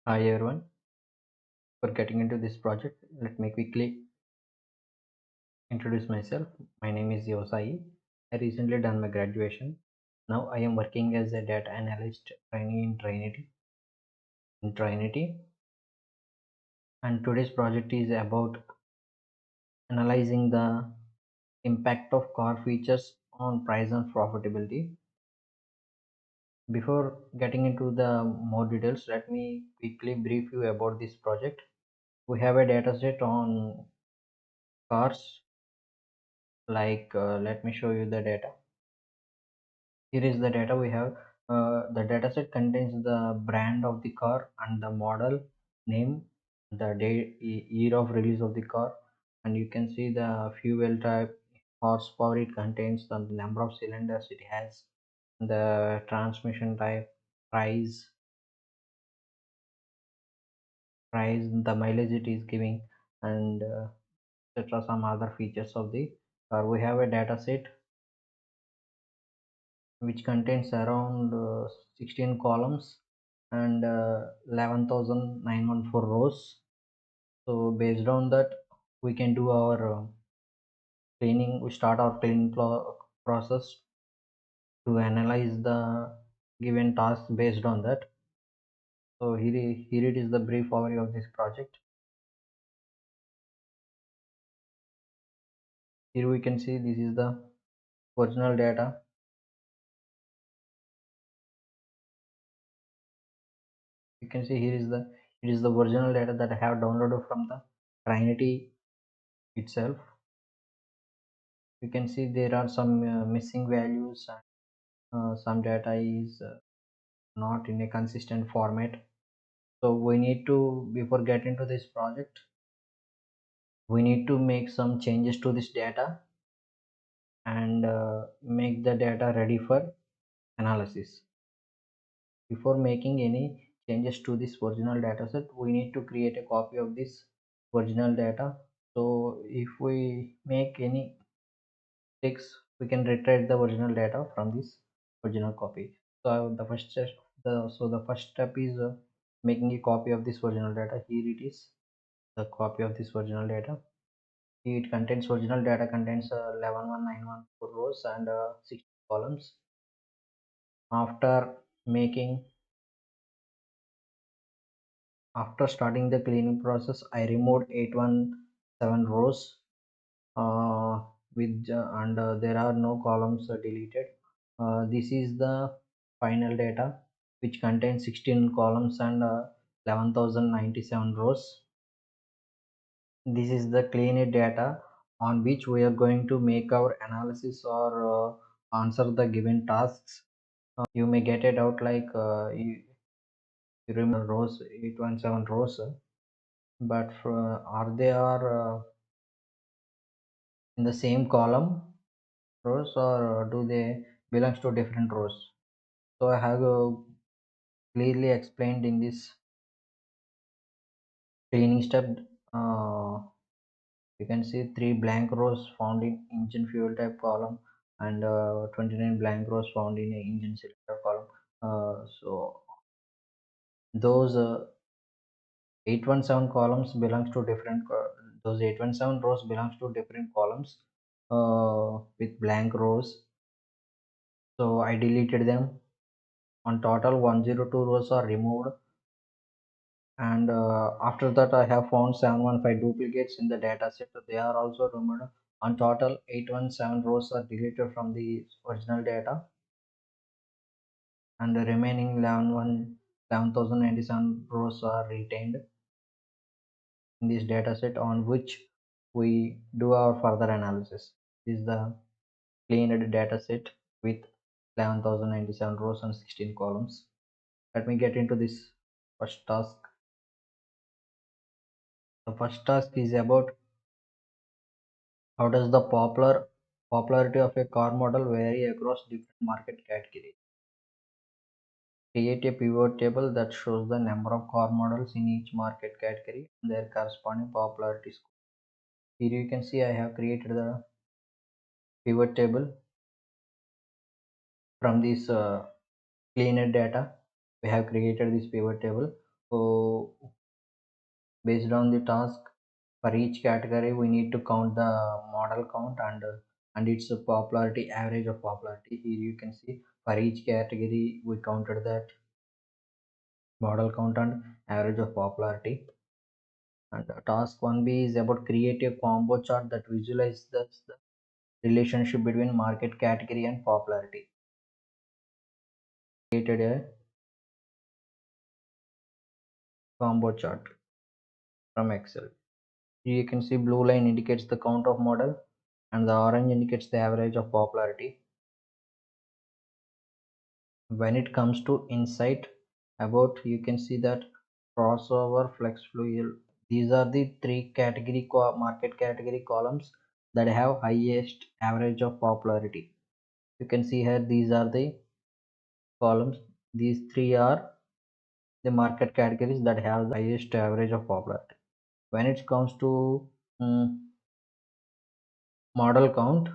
Hi everyone, for getting into this project, let me quickly introduce myself. My name is Yosai. I recently done my graduation. Now I am working as a data analyst trainee in Trinity. And today's project is about analyzing the impact of car features on price and profitability. Before getting into the more details, let me quickly brief you about this project. We have a dataset on cars. Let me show you the data. Here is the data we have. The dataset contains the brand of the car and the model name, the year of release of the car, and you can see the fuel type, horsepower it contains, the number of cylinders it has, the transmission type, price, the mileage it is giving, and etc. Some other features of the car. We have a dataset which contains around 16 columns and 11,914 rows. So based on that, we can do our cleaning. We start our cleaning process to analyze the given task based on that. So here it is the brief overview of this project. Here we can see this is the original data. You can see here is it is the original data that I have downloaded from the Trinity itself. You can see there are some missing values, and some data is not in a consistent format. So we need to, before get into this project, we need to make some changes to this data and make the data ready for analysis. Before making any changes to this original data set, we need to create a copy of this original data. So if we make any mistakes, we can retrieve the original data from this original copy. So the first step is making a copy of this original data. Here it is, the copy of this original data. It contains original data contains 11,191 rows and 60 columns. After making after starting the cleaning process, I removed 817 rows with and there are no columns deleted. This is the final data, which contains 16 columns and 11,097 rows. This is the clean data on which we are going to make our analysis or answer the given tasks. You may get it out like you remember rows 817 rows, but are they are in the same column rows, or do they belongs to different rows? So I have clearly explained in this cleaning step. uh, you can see 3 blank rows found in engine fuel type column and 29 blank rows found in engine cylinder column. So those 817 columns belongs to different those 817 rows belongs to different columns with blank rows. So I deleted them. On total 102 rows are removed, and after that I have found 715 duplicates in the data set. They are also removed. On total 817 rows are deleted from the original data, and the remaining 11,097 rows are retained in this data set on which we do our further analysis. This is the cleaned data set with 11,097 rows and 16 columns. Let me get into this first task. The first task is about how does the popularity of a car model vary across different market categories. Create a pivot table that shows the number of car models in each market category and their corresponding popularity score. Here you can see I have created the pivot table from this cleaned data. We have created this pivot table. So based on the task, for each category we need to count the model count and its popularity, average of popularity. Here you can see for each category we counted that model count and average of popularity. And task 1b is about create a combo chart that visualizes the relationship between market category and popularity. Created a combo chart from Excel. Here you can see blue line indicates the count of model and the orange indicates the average of popularity. When it comes to insight about, you can see that crossover, flex fuel, these are the three market category columns that have highest average of popularity. You can see here these are the columns. These three are the market categories that have the highest average of popularity. When it comes to model count,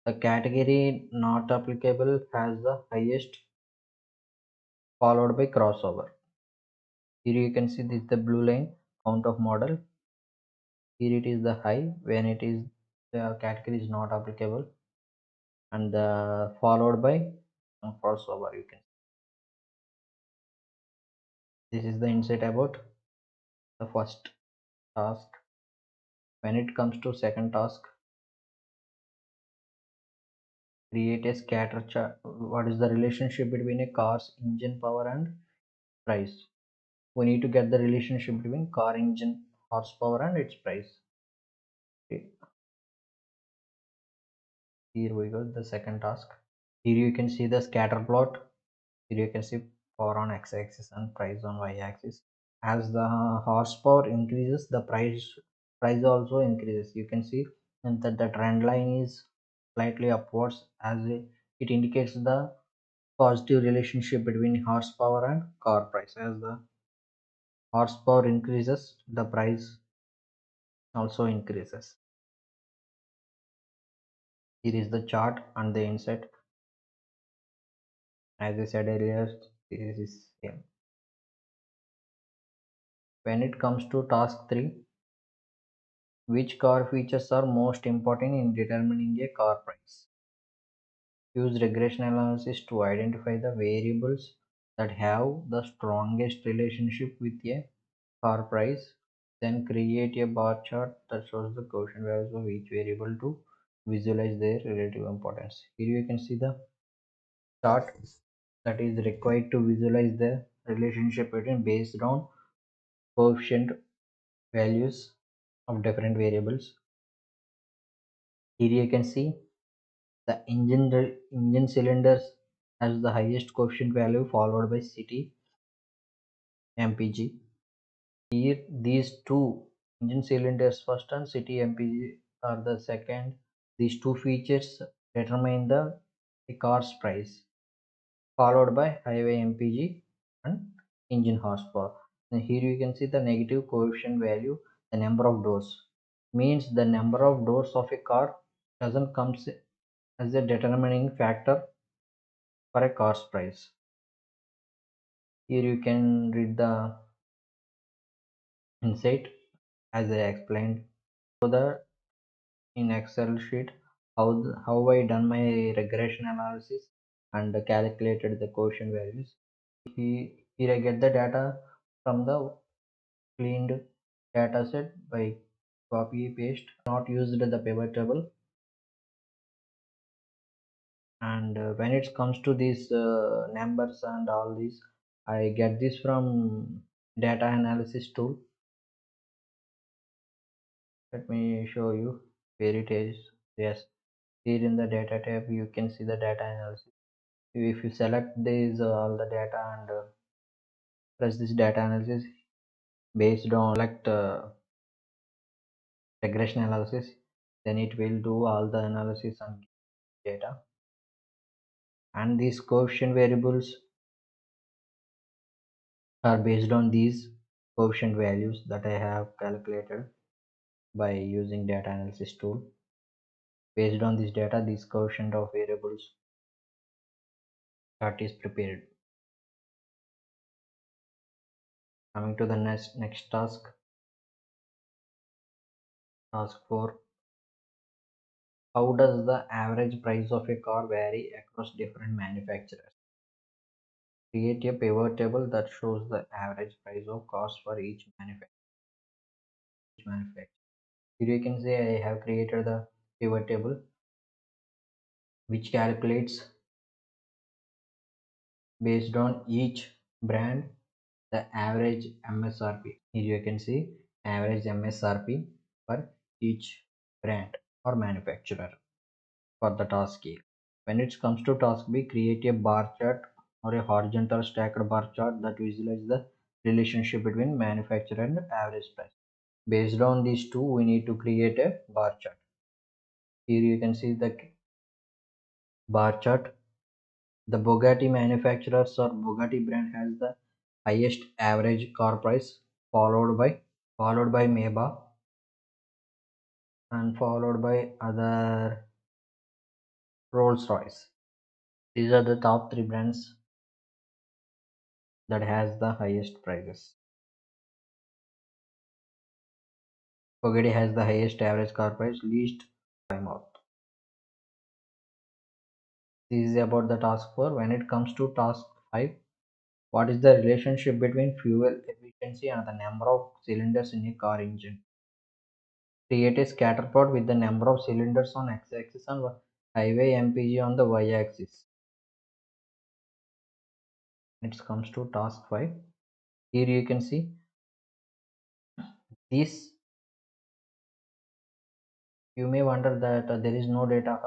the category not applicable has the highest, followed by crossover. Here you can see this the blue line count of model. Here it is the high when it is the category is not applicable, and followed by crossover. You can, this is the insight about the first task. When it comes to second task, create a scatter chart. What is the relationship between a car's engine power and price? We need to get the relationship between car engine horsepower and its price. Okay. Here we go, the second task. Here you can see the scatter plot. Here you can see power on x-axis and price on y-axis. As the horsepower increases, the price also increases. You can see that the trend line is slightly upwards, as it indicates the positive relationship between horsepower and car price. As the horsepower increases, the price also increases. Here is the chart and the inset. As I said earlier, this is same. When it comes to task 3, which car features are most important in determining a car price? Use regression analysis to identify the variables that have the strongest relationship with a car price. Then create a bar chart that shows the quotient values of each variable to visualize their relative importance. Here you can see the chart that is required to visualize the relationship between based on coefficient values of different variables. Here you can see the engine cylinders has the highest coefficient value, followed by city mpg. Here these two, engine cylinders first and city mpg, are the second. These two features determine the car's price, followed by highway mpg and engine horsepower. And here you can see the negative coefficient value, the number of doors, means the number of doors of a car doesn't come as a determining factor for a car's price. Here you can read the insight as I explained. So the in Excel sheet how I done my regression analysis and calculated the quotient values. Here I get the data from the cleaned data set by copy paste, not used the pivot table. And when it comes to these numbers and all these, I get this from data analysis tool. Let me show you where it is. Yes, here in the data tab you can see the data analysis. If you select these all the data and press this data analysis, based on select regression analysis, then it will do all the analysis on data. And these coefficient variables are based on these coefficient values that I have calculated by using data analysis tool. Based on this data, this coefficient of variables chart is prepared. Coming to the next task 4. How does the average price of a car vary across different manufacturers? Create a pivot table that shows the average price of cars for each manufacturer. Here you can say I have created the pivot table which calculates based on each brand the average MSRP. Here you can see average MSRP for each brand or manufacturer for the task A. When it comes to task B, create a bar chart or a horizontal stacked bar chart that visualizes the relationship between manufacturer and average price. Based on these two, we need to create a bar chart. Here you can see the bar chart. The Bugatti manufacturers or Bugatti brand has the highest average car price, followed by Maybach, and followed by other Rolls Royce. These are the top three brands that has the highest prices. Bugatti has the highest average car price, least Plymouth. This is about the task 4. When it comes to task 5, what is the relationship between fuel efficiency and the number of cylinders in a car engine? Create a scatter plot with the number of cylinders on x-axis and highway MPG on the y-axis. It comes to task 5. Here you can see this. You may wonder that there is no data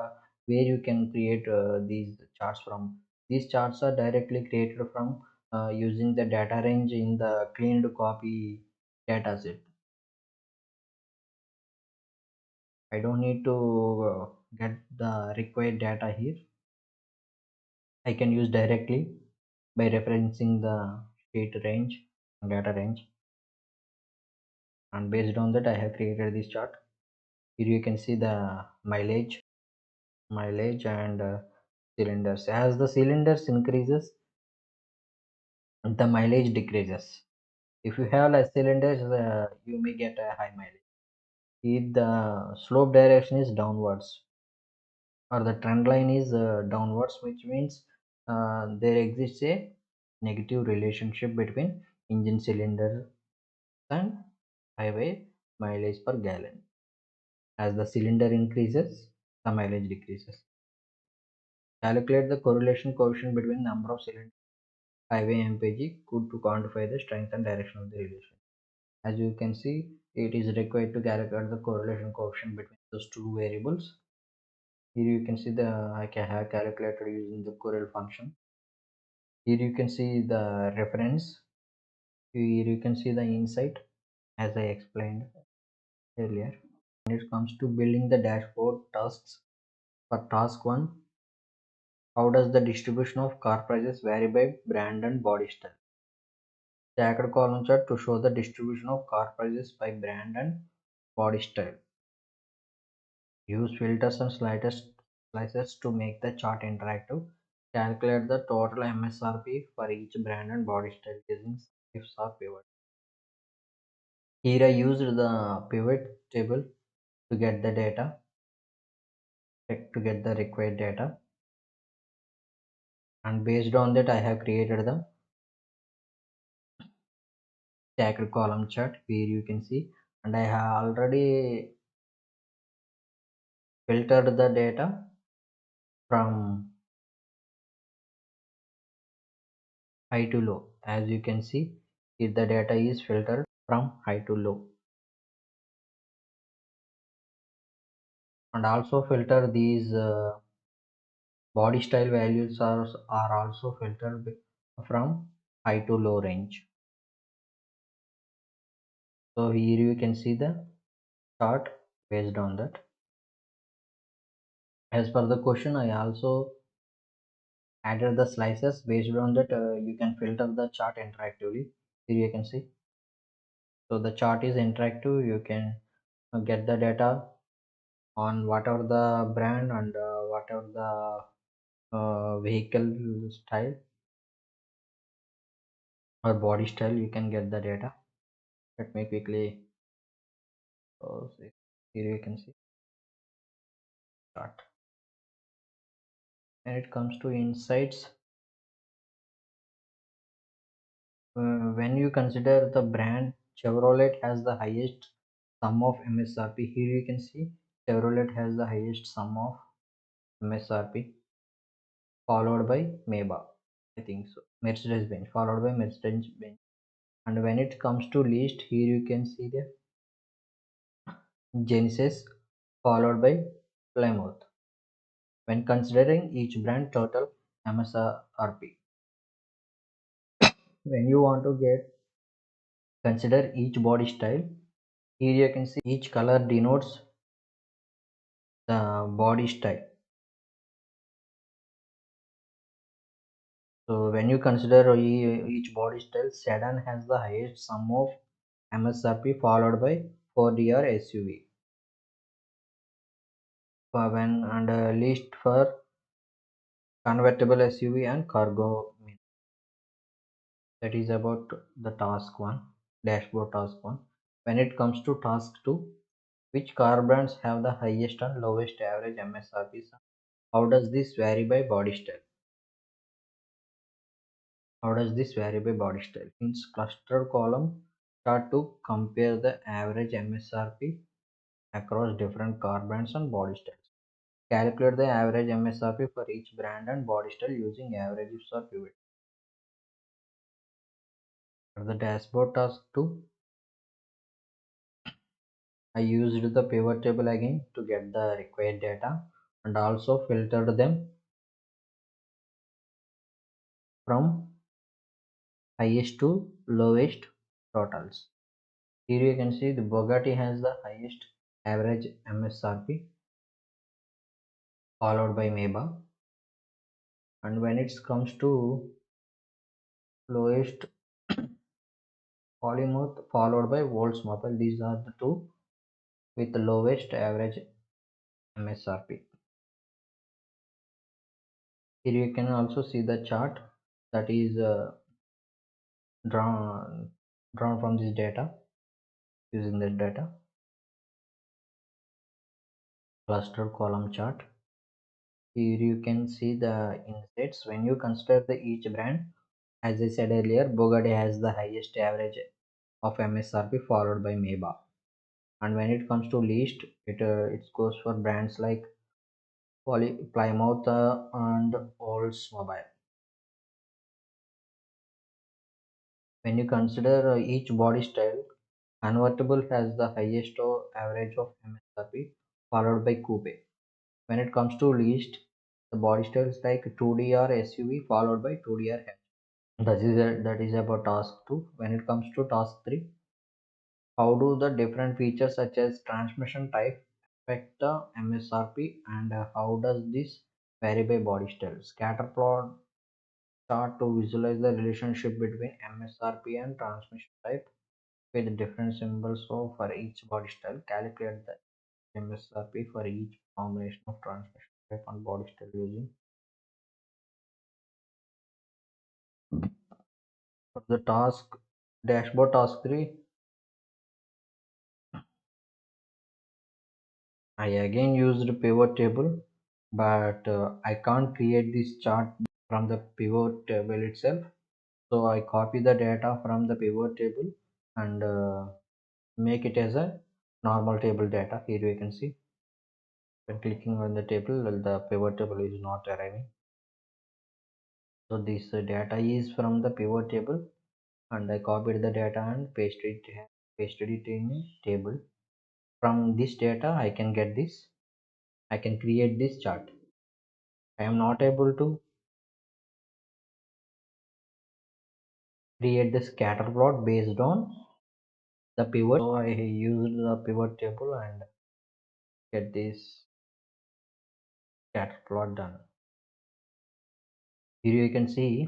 where you can create these charts from. These charts are directly created from using the data range in the cleaned copy dataset. I don't need to get the required data here. I can use directly by referencing the state range, data range, and based on that I have created this chart. Here you can see the mileage and cylinders. As the cylinders increases, the mileage decreases. If you have less cylinders, you may get a high mileage. If the slope direction is downwards or the trend line is downwards, which means there exists a negative relationship between engine cylinder and highway mileage per gallon. As the cylinder increases, the mileage decreases. Calculate the correlation coefficient between number of cylinders highway MPG could to quantify the strength and direction of the relation. As you can see, it is required to calculate the correlation coefficient between those two variables. Here you can see I can have calculated using the correl function. Here you can see the reference. Here you can see the insight as I explained earlier. When it comes to building the dashboard tasks, for task 1, how does the distribution of car prices vary by brand and body style? Stacked column chart to show the distribution of car prices by brand and body style. Use filters and slices to make the chart interactive. Calculate the total MSRP for each brand and body style using ifs or pivot. Here I used the pivot table to get the data, to get the required data, and based on that I have created the stacked column chart where you can see, and I have already filtered the data from high to low. As you can see, if the data is filtered from high to low, and also filter these body style values are also filtered from high to low range. So here you can see the chart based on that. As per the question, I also added the slices. Based on that, you can filter the chart interactively. Here you can see. So the chart is interactive. You can get the data on whatever the brand and whatever the vehicle style. or body style, you can get the data. Let me quickly here you can see chart. When it comes to insights, when you consider the brand Chevrolet has the highest sum of MSRP. Here you can see Chevrolet has the highest sum of MSRP, followed by Maybach. I think so. Mercedes-Benz, followed by Mercedes-Benz. And when it comes to list, here you can see the Genesis, followed by Plymouth. When considering each brand total MSRP, when you want to get consider each body style, here you can see each color denotes the body style. So when you consider each body style, sedan has the highest sum of MSRP, followed by 4DR SUV. For when and list for convertible SUV and cargo. That is about the task 1, dashboard task 1. When it comes to task 2, which car brands have the highest and lowest average MSRP? How does this vary by body style? How does this vary by body style? Means cluster column start to compare the average MSRP across different car brands and body styles. Calculate the average MSRP for each brand and body style using averages or pivot. For the dashboard task 2, I used the pivot table again to get the required data and also filtered them from highest to lowest totals. Here you can see the Bugatti has the highest average MSRP, followed by Maybach. And when it comes to lowest, Polymouth, followed by Volkswagen. These are the two with the lowest average MSRP. Here you can also see the chart that is drawn from this data, using the data cluster column chart. Here you can see the insights. When you consider the each brand, as I said earlier, Bugatti has the highest average of MSRP, followed by Maybach. And when it comes to least, it goes for brands like Plymouth and Oldsmobile. When you consider each body style, convertible has the highest average of MSRP, followed by coupe. When it comes to least, the body styles like 2DR SUV, followed by 2DR hatch. That is about task 2. When it comes to task 3, how do the different features such as transmission type affect the MSRP, and how does this vary by body style? Scatter plot chart to visualize the relationship between MSRP and transmission type with different symbols. So for each body style, calculate the MSRP for each combination of transmission type and body style using. For the task dashboard task 3, I again used pivot table, but I can't create this chart from the pivot table itself. So I copy the data from the pivot table and make it as a normal table data. Here you can see when clicking on the table, the pivot table is not arriving. So this data is from the pivot table, and I copied the data and pasted it in a table. From this data, I can get this. I can create this chart. I am not able to create the scatter plot based on the pivot. So I used the pivot table and get this scatter plot done. Here you can see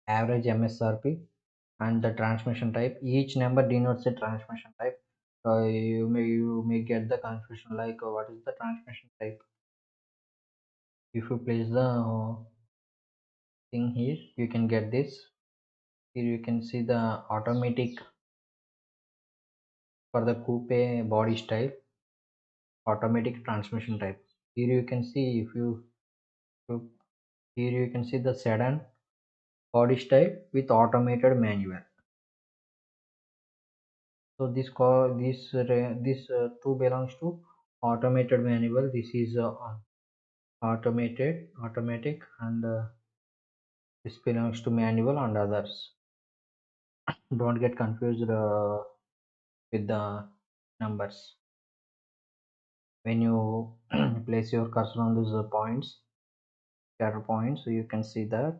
average MSRP and the transmission type. Each number denotes a transmission type. You may get the confusion like what is the transmission type. If you place the thing here. You can get this. Here you can see the automatic for the coupe body style, automatic transmission type. Here you can see here you can see the sedan body style with automated manual. So this two belongs to automated manual. This is automatic, and this belongs to manual and others. Don't get confused with the numbers. When you place your cursor on these points, scatter points, so you can see that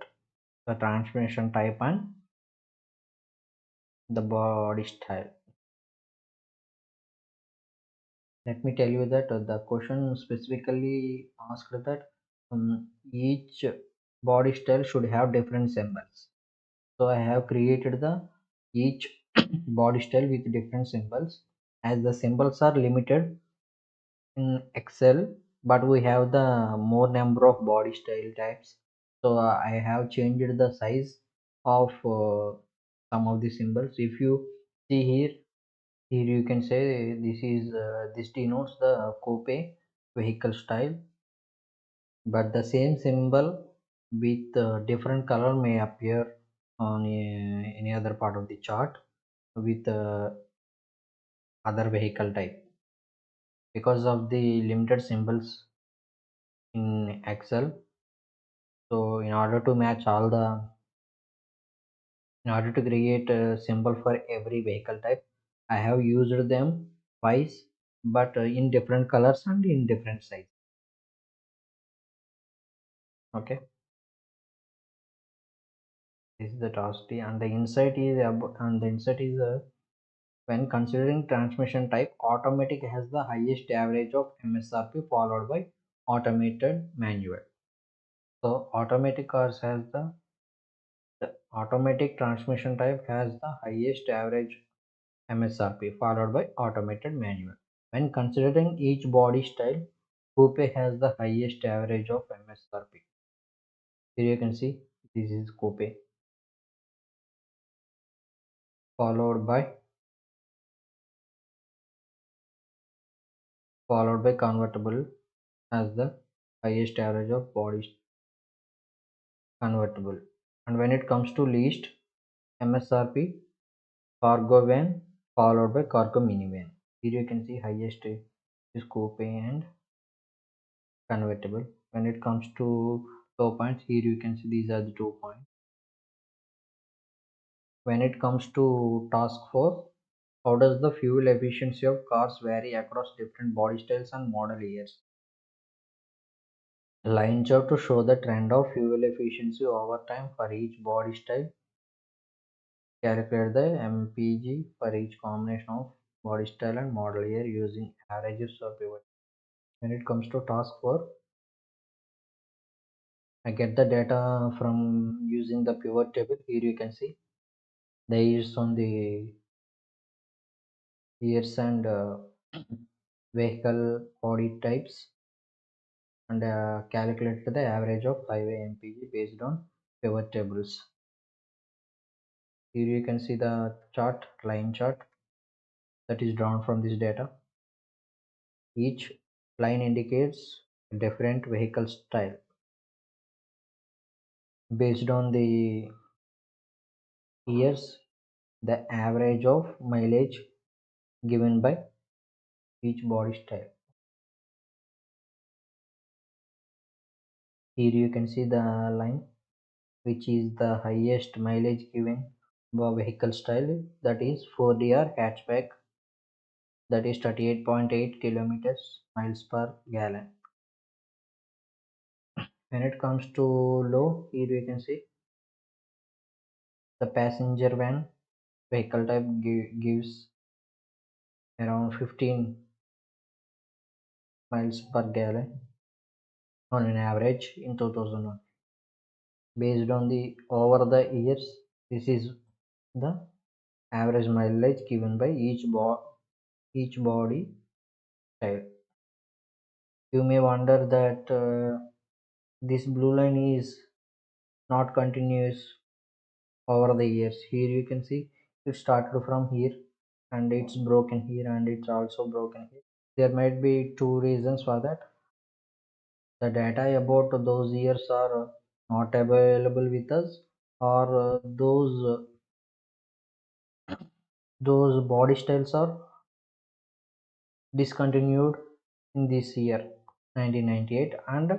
the transmission type and the body style. Let me tell you that the question specifically asked that each body style should have different symbols. So I have created the each body style with different symbols. As the symbols are limited in Excel, but we have the more number of body style types. So I have changed the size of some of the symbols. If you see here you can say this denotes the coupe vehicle style, but the same symbol with different color may appear on any other part of the chart with other vehicle type because of the limited symbols in Excel. So in order to create a symbol for every vehicle type, I have used them twice, but in different colors and in different size. Okay, this is the task T, and the insight is when considering transmission type, automatic has the highest average of MSRP followed by automated manual. So automatic cars has the automatic transmission type has the highest average MSRP followed by automated manual. When considering each body style, coupe has the highest average of MSRP. Here you can see this is coupe followed by convertible as the highest average of body convertible. And when it comes to least MSRP, cargo van followed by cargo minivan. Here you can see highest is coupe and convertible. When it comes to low points, here you can see these are the 2 points. When it comes to task 4, how does the fuel efficiency of cars vary across different body styles and model years? Line chart to show the trend of fuel efficiency over time for each body style. Calculate the MPG for each combination of body style and model year using averages or pivot. When it comes to task 4, I get the data from using the pivot table. Here you can see the years on the years and vehicle body types, and calculate the average of highway MPG based on pivot tables. Here you can see the chart, line chart that is drawn from this data. Each line indicates a different vehicle style. Based on the years, the average of mileage given by each body style. Here you can see the line which is the highest mileage given by vehicle style, that is 4DR hatchback, that is 38.8 kilometers miles per gallon. When it comes to low, here you can see the passenger van vehicle type gives around 15 miles per gallon on an average in 2001. Based on the over the years, this is the average mileage given by each body type. You may wonder that this blue line is not continuous over the years. Here you can see it started from here and it's broken here and it's also broken here. There might be two reasons for that. The data about those years are not available with us, or those body styles are discontinued in this year 1998 and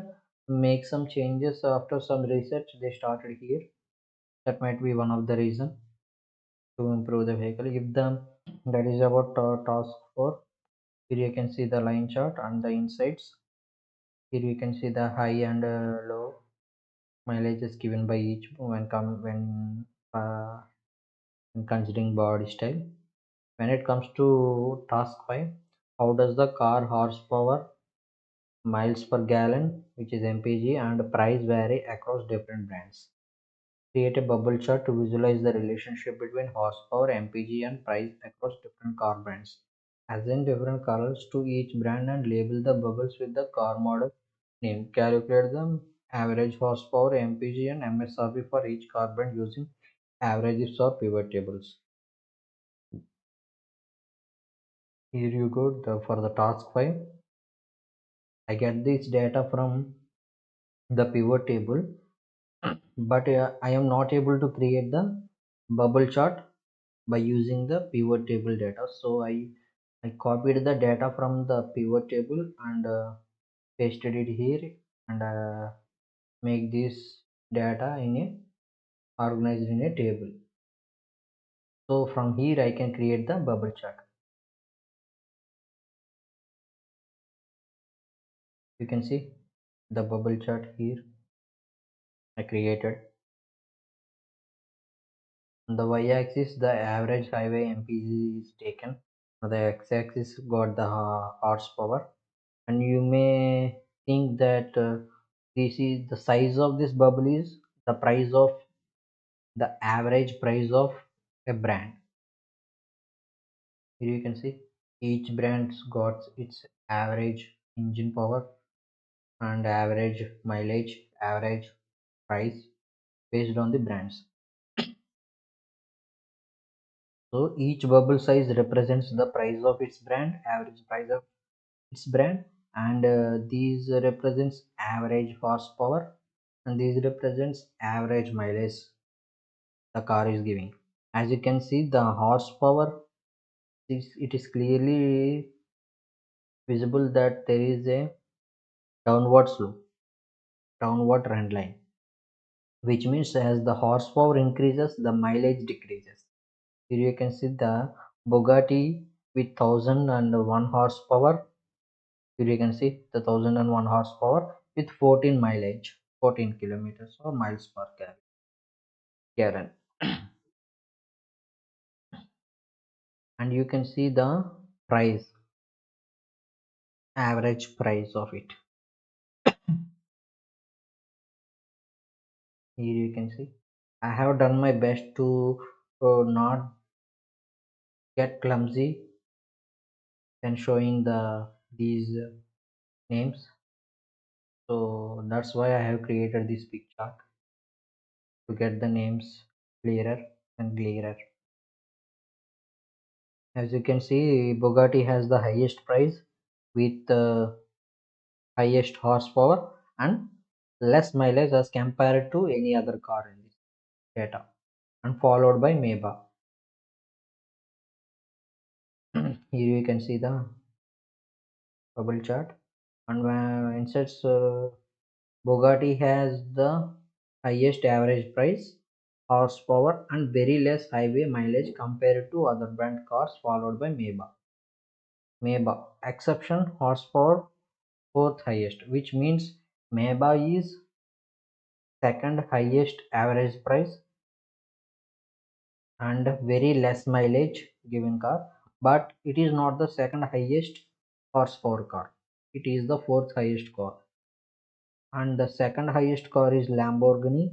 make some changes after some research they started here. That might be one of the reason to improve the vehicle. If the that is about task 4. Here you can see the line chart and the insights. Here you can see the high and low mileages given by each uh, when considering body style. When it comes to task 5, how does the car horsepower, miles per gallon, which is mpg, and price vary across different brands? Create a bubble chart to visualize the relationship between horsepower, mpg, and price across different car brands. Assign different colors to each brand and label the bubbles with the car model name. Calculate the average horsepower, mpg, and msrp for each car brand using averages or pivot tables. Here you go for the task 5. I get this data from the pivot table, but I am not able to create the bubble chart by using the pivot table data. So I copied the data from the pivot table and pasted it here and make this data in a organized in a table. So from here I can create the bubble chart. You can see the bubble chart here I created. On the y-axis, the average highway MPG is taken. On the x-axis, got the horsepower. And you may think that this is the size of this bubble is the price of the average price of a brand. Here you can see each brand's got its average engine power and average mileage, average price based on the brands. So each bubble size represents the price of its brand, average price of its brand, and these represents average horsepower and these represents average mileage the car is giving. As you can see, the horsepower it is clearly visible that there is a downward slope, downward trend line, which means as the horsepower increases the mileage decreases. Here you can see the Bugatti with 1001 horsepower. Here you can see the 1001 horsepower with 14 mileage, 14 kilometers or miles per gallon. And you can see the price, average price of it. Here you can see I have done my best to not get clumsy when showing these names. So that's why I have created this big chart to get the names clearer and clearer. As you can see, Bugatti has the highest price with highest horsepower and less mileage as compared to any other car in this data, and followed by Maybach. Here you can see the bubble chart, and instead Bugatti has the highest average price, horsepower, and very less highway mileage compared to other brand cars, followed by Maybach. Maybach exception horsepower fourth highest, which means Maybach is second highest average price and very less mileage given car, but it is not the second highest horsepower car. It is the fourth highest car, and the second highest car is Lamborghini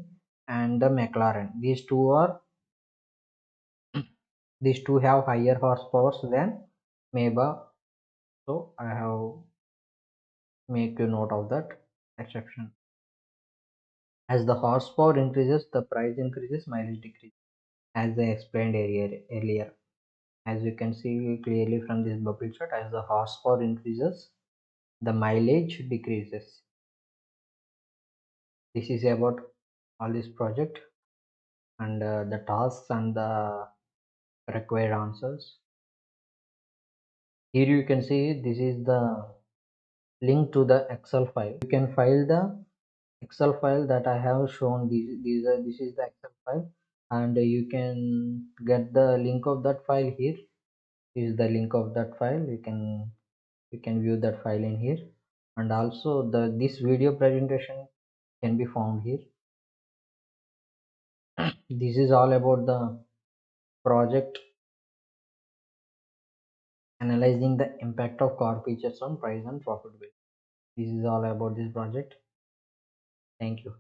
and the McLaren. These two have higher horsepower than Maybach, so I have make a note of that exception. As the horsepower increases, the price increases, mileage decreases, as I explained earlier. As you can see clearly from this bubble chart, as the horsepower increases, the mileage decreases. This is about all this project and the tasks and the required answers. Here you can see this is the link to the Excel file. You can file the Excel file that I have shown. This is the Excel file, and you can get the link of that file here. This is the link of that file. You can view that file in here, and also this video presentation can be found here. This is all about the project analyzing the impact of car features on price and profitability. This is all about this project. Thank you.